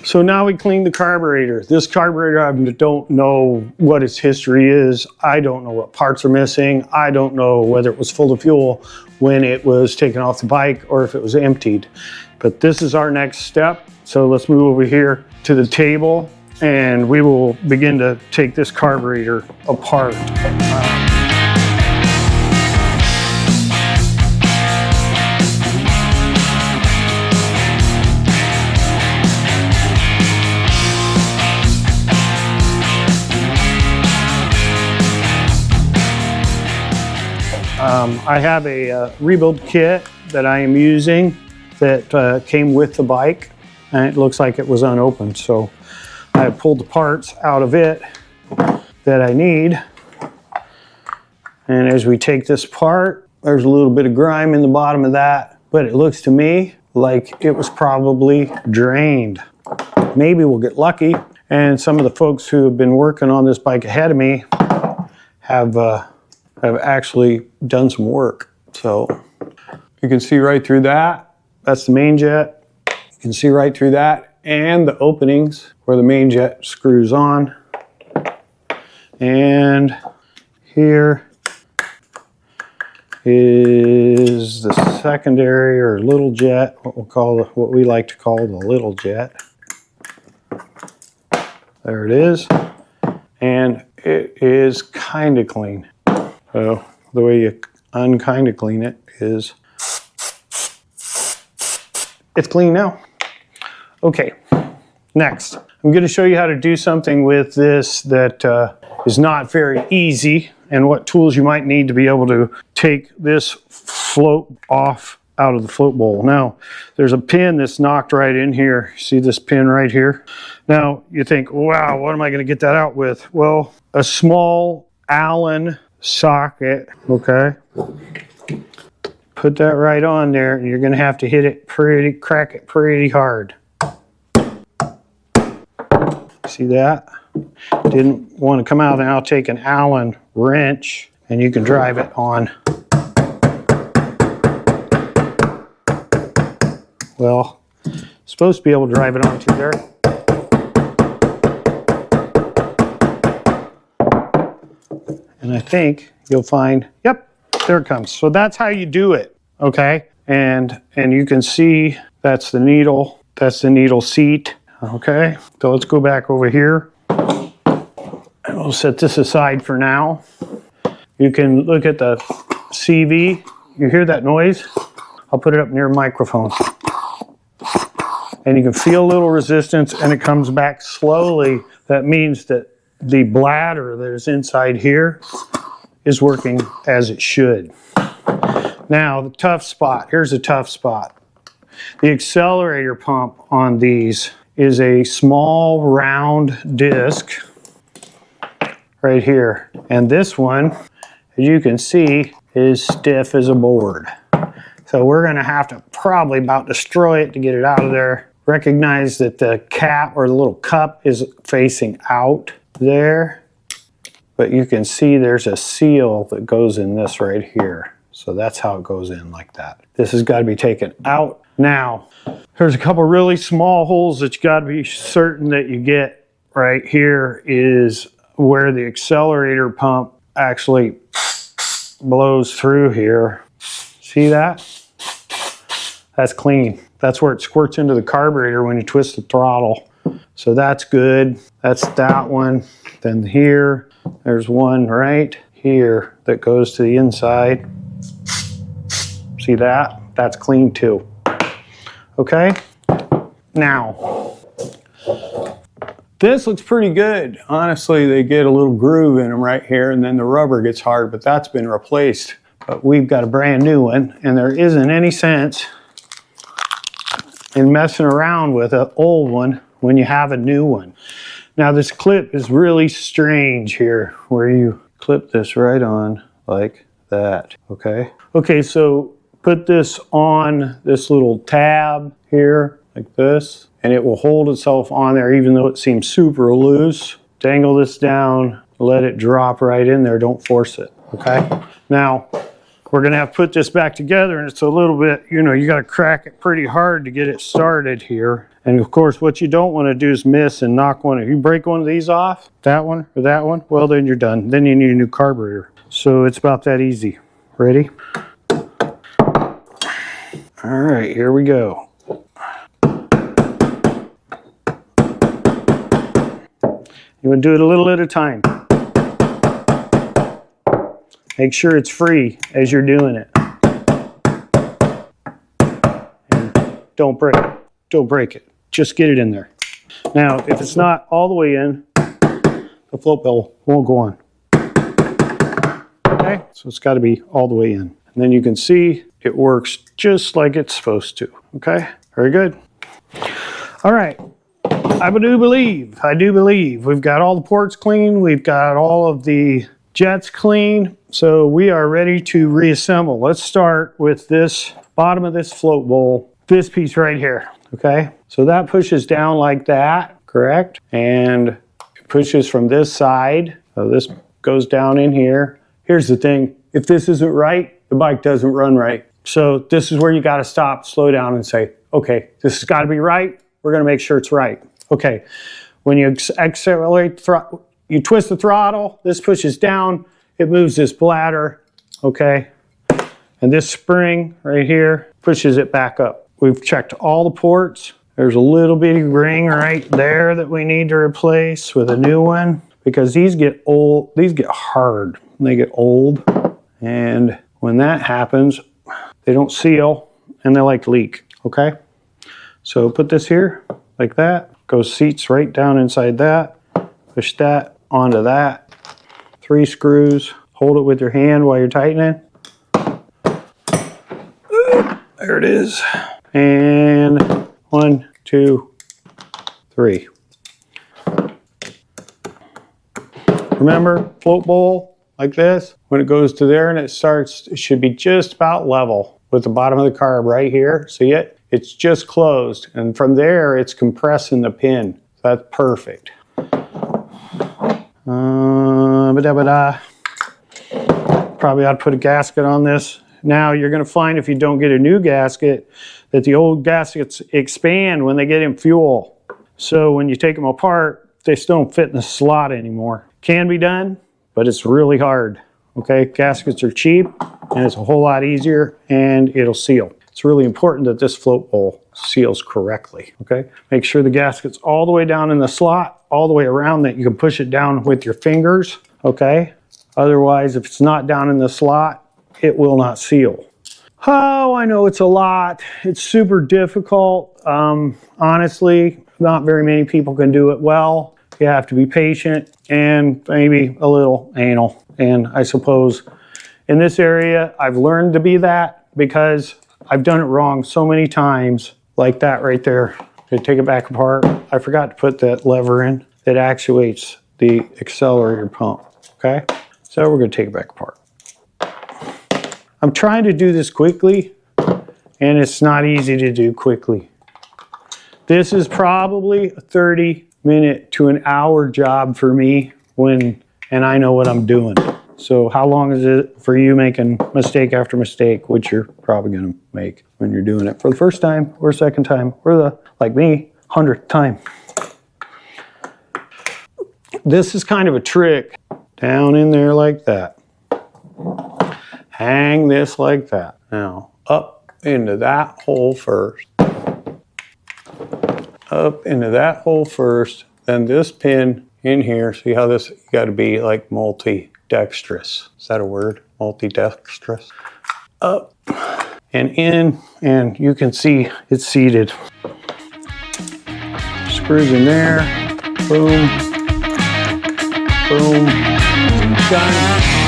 So now we clean the carburetor. This carburetor, I don't know what its history is. I don't know what parts are missing. I don't know whether it was full of fuel when it was taken off the bike or if it was emptied. But this is our next step. So let's move over here to the table and we will begin to take this carburetor apart. I have a rebuild kit that I am using that came with the bike, and it looks like it was unopened. So I have pulled the parts out of it that I need. And as we take this apart, there's a little bit of grime in the bottom of that, but it looks to me like it was probably drained. Maybe we'll get lucky, and some of the folks who have been working on this bike ahead of me have actually done some work. So you can see right through that. That's the main jet. You can see right through that and the openings where the main jet screws on. And here is the secondary or little jet, what we like to call the little jet. There it is. And it is kind of clean. So the way you kind of clean it is, it's clean now. Okay, next, I'm going to show you how to do something with this that is not very easy, and what tools you might need to be able to take this float off out of the float bowl. Now, there's a pin that's knocked right in here. See this pin right here? Now, you think, wow, what am I going to get that out with? Well, a small Allen socket, okay? Put that right on there, and you're going to have to hit it crack it pretty hard. See that? Didn't want to come out, and I'll take an Allen wrench, and you can drive it on. Well, supposed to be able to drive it onto there. And I think you'll find, yep, there it comes. So that's how you do it, okay? And you can see that's the needle seat, okay? So let's go back over here. And we'll set this aside for now. You can look at the CV. You hear that noise? I'll put it up near a microphone. And you can feel a little resistance, and it comes back slowly. That means that the bladder that is inside here is working as it should. Now, the tough spot. Here's a tough spot. The accelerator pump on these is a small round disc right here. And this one, as you can see, is stiff as a board. So we're going to have to probably about destroy it to get it out of there. Recognize that the cap or the little cup is facing out there, but you can see there's a seal that goes in this right here. So that's how it goes in like that. This has got to be taken out. Now, there's a couple really small holes that you got to be certain that you get. Right here is where the accelerator pump actually blows through here. See that? That's clean. That's where it squirts into the carburetor when you twist the throttle. So that's good. That's that one. Then here, there's one right here that goes to the inside. See that? That's clean too. Okay? Now, this looks pretty good. Honestly, they get a little groove in them right here, and then the rubber gets hard, but that's been replaced. But we've got a brand new one, and there isn't any sense in messing around with an old one when you have a new one. Now this clip is really strange here, where you clip this right on like that, okay? Okay, so put this on this little tab here, like this, and it will hold itself on there even though it seems super loose. Dangle this down, let it drop right in there, don't force it, okay? Now, we're gonna have to put this back together, and it's a little bit, you know, you gotta crack it pretty hard to get it started here. And of course, what you don't want to do is miss and knock one. If you break one of these off, that one or that one, well, then you're done. Then you need a new carburetor. So it's about that easy. Ready? All right, here we go. You want to do it a little at a time. Make sure it's free as you're doing it. And don't break it. Just get it in there. Now, if it's not all the way in, the float bell won't go on. Okay, so it's got to be all the way in. And then you can see it works just like it's supposed to. Okay, very good. All right, I do believe we've got all the ports clean. We've got all of the jets clean. So we are ready to reassemble. Let's start with this bottom of this float bowl, this piece right here. Okay, so that pushes down like that, correct? And it pushes from this side. So this goes down in here. Here's the thing, if this isn't right, the bike doesn't run right. So this is where you gotta stop, slow down and say, okay, this has gotta be right. We're gonna make sure it's right. Okay, when you accelerate, you twist the throttle, this pushes down, it moves this bladder, okay? And this spring right here pushes it back up. We've checked all the ports. There's a little bitty ring right there that we need to replace with a new one because these get old, these get hard. They get old, and when that happens, they don't seal and they like to leak, okay? So put this here like that, goes seats right down inside that, push that onto that, 3 screws, hold it with your hand while you're tightening. There it is. And 1, 2, 3. Remember, float bowl like this, when it goes to there and it starts, it should be just about level with the bottom of the carb right here. See it? It's just closed. And from there, it's compressing the pin. That's perfect. Probably ought to put a gasket on this. Now you're going to find if you don't get a new gasket that the old gaskets expand when they get in fuel. So when you take them apart, they still don't fit in the slot anymore. Can be done, but it's really hard. Okay, gaskets are cheap and it's a whole lot easier and it'll seal. It's really important that this float bowl seals correctly. Okay, make sure the gasket's all the way down in the slot, all the way around, that you can push it down with your fingers. Okay, otherwise if it's not down in the slot, it will not seal. Oh, I know it's a lot. It's super difficult. Honestly, not very many people can do it well. You have to be patient and maybe a little anal. And I suppose in this area, I've learned to be that because I've done it wrong so many times, like that right there. To take it back apart, I forgot to put that lever in that actuates the accelerator pump, okay? So we're gonna take it back apart. I'm trying to do this quickly, and it's not easy to do quickly. This is probably a 30-minute to an hour job for me and I know what I'm doing. So how long is it for you making mistake after mistake, which you're probably gonna make when you're doing it for the first time or second time or the, like me, 100th time. This is kind of a trick. Down in there like that. Hang this like that. Now, up into that hole first. Up into that hole first. Then this pin in here. See how this, you gotta be like multi-dexterous. Is that a word? Multi-dexterous. Up and in, and you can see it's seated. Screws in there. Boom. Boom. Done.